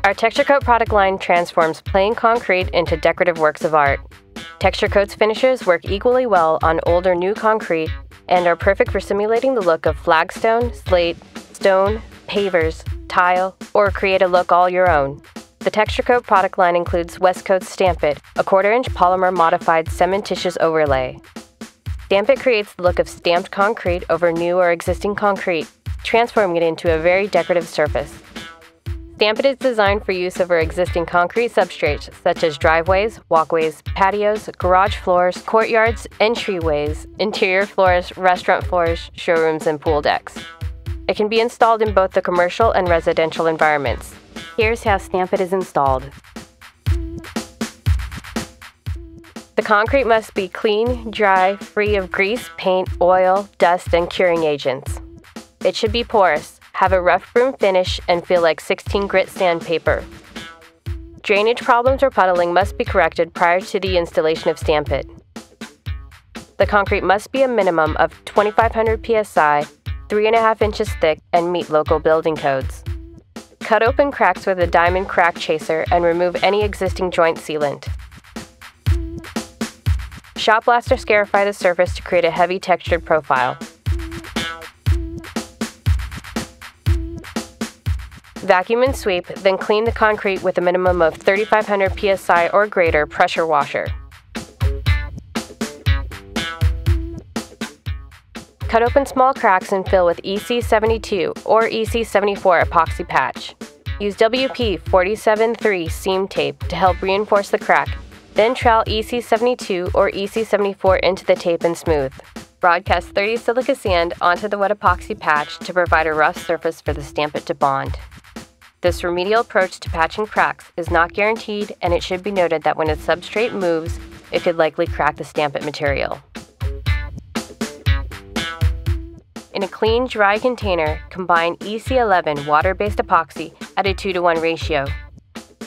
Our Texture Coat product line transforms plain concrete into decorative works of art. Texture Coat's finishes work equally well on old or new concrete and are perfect for simulating the look of flagstone, slate, stone, pavers, tile, or create a look all your own. The Texture Coat product line includes Westcoat Stamp-It, a 1/4-inch polymer modified cementitious overlay. Stamp-It creates the look of stamped concrete over new or existing concrete, transforming it into a very decorative surface. Stamp-It is designed for use over existing concrete substrates such as driveways, walkways, patios, garage floors, courtyards, entryways, interior floors, restaurant floors, showrooms, and pool decks. It can be installed in both the commercial and residential environments. Here's how Stamp-It is installed. The concrete must be clean, dry, free of grease, paint, oil, dust, and curing agents. It should be porous, have a rough broom finish, and feel like 16 grit sandpaper. Drainage problems or puddling must be corrected prior to the installation of Stamp-It. The concrete must be a minimum of 2,500 psi, 3.5 inches thick, and meet local building codes. Cut open cracks with a diamond crack chaser and remove any existing joint sealant. Shot blast or scarify the surface to create a heavy textured profile. Vacuum and sweep, then clean the concrete with a minimum of 3,500 psi or greater pressure washer. Cut open small cracks and fill with EC72 or EC74 epoxy patch. Use WP-47-3 seam tape to help reinforce the crack, then trowel EC72 or EC74 into the tape and smooth. Broadcast 30 silica sand onto the wet epoxy patch to provide a rough surface for the Stamp-It to bond. This remedial approach to patching cracks is not guaranteed, and it should be noted that when a substrate moves, it could likely crack the Stamp-It material. In a clean, dry container, combine EC11 water-based epoxy at a 2:1 ratio.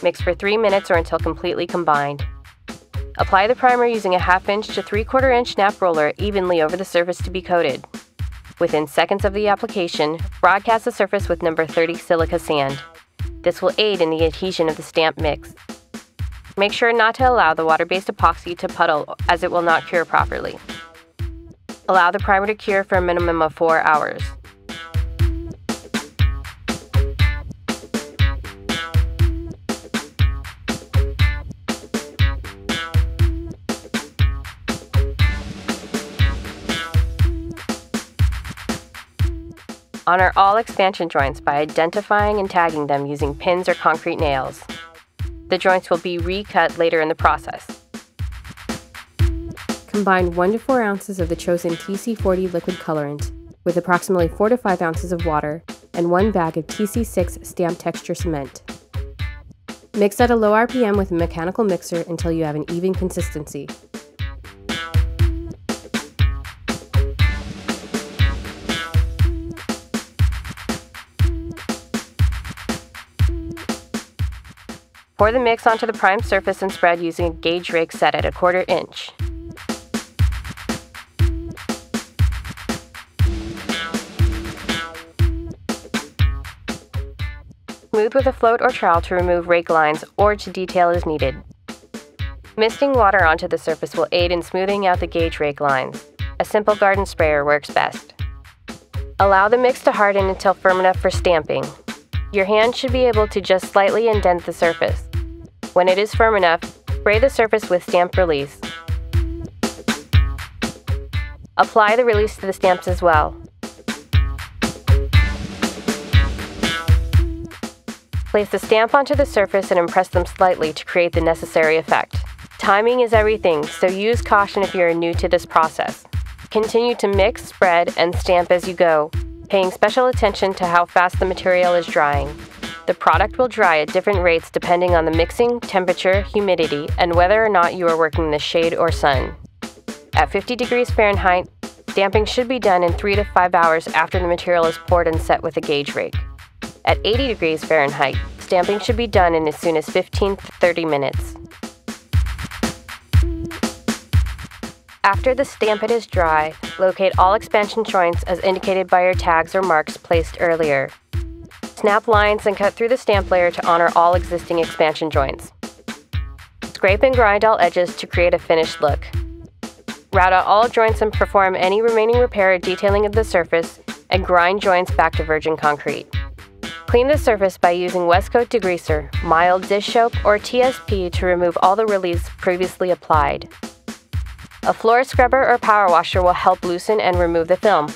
Mix for 3 minutes or until completely combined. Apply the primer using a 1/2 inch to 3/4 inch snap roller evenly over the surface to be coated. Within seconds of the application, broadcast the surface with number 30 silica sand. This will aid in the adhesion of the stamp mix. Make sure not to allow the water-based epoxy to puddle, as it will not cure properly. Allow the primer to cure for a minimum of 4 hours. Honor all expansion joints by identifying and tagging them using pins or concrete nails. The joints will be recut later in the process. Combine 1 to 4 ounces of the chosen TC40 liquid colorant with approximately 4 to 5 ounces of water and 1 bag of TC6 stamp texture cement. Mix at a low RPM with a mechanical mixer until you have an even consistency. Pour the mix onto the primed surface and spread using a gauge rake set at a 1/4 inch. Smooth with a float or trowel to remove rake lines or to detail as needed. Misting water onto the surface will aid in smoothing out the gauge rake lines. A simple garden sprayer works best. Allow the mix to harden until firm enough for stamping. Your hand should be able to just slightly indent the surface. When it is firm enough, spray the surface with stamp release. Apply the release to the stamps as well. Place the stamp onto the surface and impress them slightly to create the necessary effect. Timing is everything, so use caution if you are new to this process. Continue to mix, spread, and stamp as you go, paying special attention to how fast the material is drying. The product will dry at different rates depending on the mixing, temperature, humidity, and whether or not you are working in the shade or sun. At 50 degrees Fahrenheit, stamping should be done in 3 to 5 hours after the material is poured and set with a gauge rake. At 80 degrees Fahrenheit, stamping should be done in as soon as 15 to 30 minutes. After the Stamp-It is dry, locate all expansion joints as indicated by your tags or marks placed earlier. Snap lines and cut through the stamp layer to honor all existing expansion joints. Scrape and grind all edges to create a finished look. Route out all joints and perform any remaining repair or detailing of the surface, and grind joints back to virgin concrete. Clean the surface by using Westcoat degreaser, mild dish soap, or TSP to remove all the reliefs previously applied. A floor scrubber or power washer will help loosen and remove the film.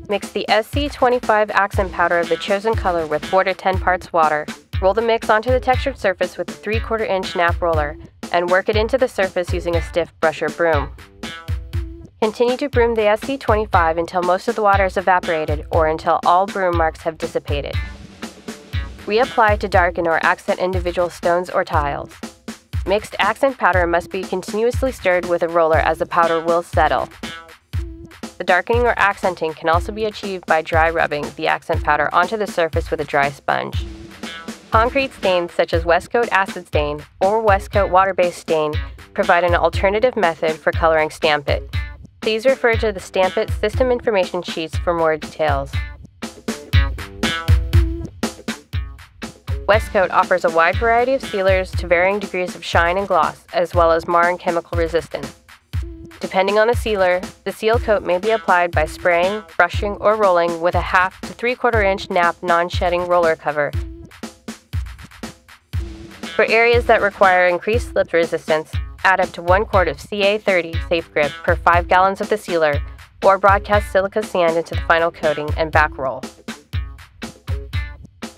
Mix the SC25 accent powder of the chosen color with 4 to 10 parts water. Roll the mix onto the textured surface with a 3/4 inch nap roller and work it into the surface using a stiff brush or broom. Continue to broom the SC25 until most of the water is evaporated or until all broom marks have dissipated. Reapply to darken or accent individual stones or tiles. Mixed accent powder must be continuously stirred with a roller as the powder will settle. The darkening or accenting can also be achieved by dry rubbing the accent powder onto the surface with a dry sponge. Concrete stains such as Westcoat acid stain or Westcoat water-based stain provide an alternative method for coloring Stamp-It. Please refer to the Stamp-It system information sheets for more details. Westcoat offers a wide variety of sealers to varying degrees of shine and gloss, as well as mar and chemical resistance. Depending on the sealer, the seal coat may be applied by spraying, brushing, or rolling with a 1/2 to 3/4 inch nap non-shedding roller cover. For areas that require increased slip resistance, add up to 1 quart of CA30 Safe Grip per 5 gallons of the sealer, or broadcast silica sand into the final coating and back roll.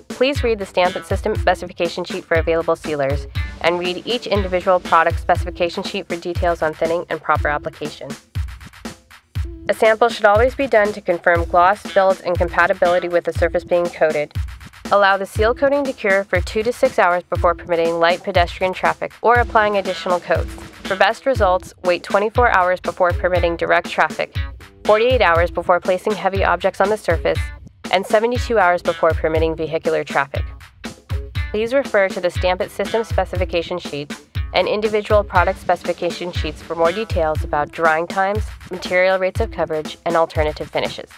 Please read the Stamp-It system specification sheet for available sealers, and read each individual product specification sheet for details on thinning and proper application. A sample should always be done to confirm gloss, build, and compatibility with the surface being coated. Allow the seal coating to cure for 2 to 6 hours before permitting light pedestrian traffic or applying additional coats. For best results, wait 24 hours before permitting direct traffic, 48 hours before placing heavy objects on the surface, and 72 hours before permitting vehicular traffic. Please refer to the Stamp-It system specification sheet and individual product specification sheets for more details about drying times, material rates of coverage, and alternative finishes.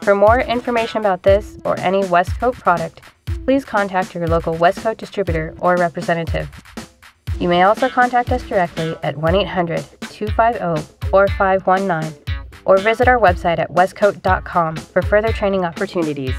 For more information about this or any Westcoat product, please contact your local Westcoat distributor or representative. You may also contact us directly at 1-800-250-4519 or visit our website at westcoat.com for further training opportunities.